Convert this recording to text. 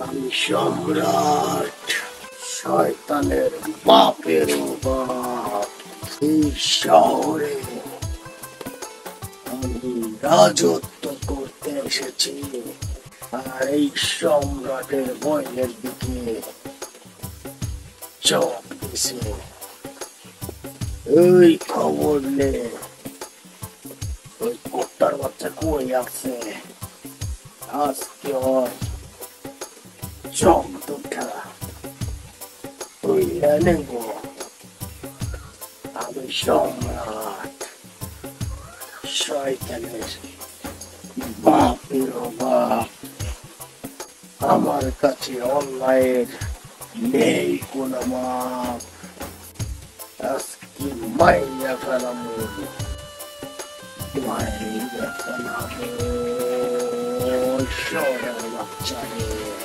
আমি সম্রাট, শয়তানের বাপের বাপ। এই শহরে আমি রাজত্ব করতে এসেছি, আর এই সম্রাটের বইয়ের দিকে চোখ দিছে। এই খবর নে, ওই কুত্তার বাচ্চা কই আছে? আজকে ওর চোখ দুটা ওই নেব। আমি সম্রাট, শয়তানের বাপের বাপ। আমার কাছে অন্যায়ের নেই কোনো মাপ। আজকে মাইয়া ফেলাম, মাইয়া ফেলাম। শহরের বাচ্চা রে।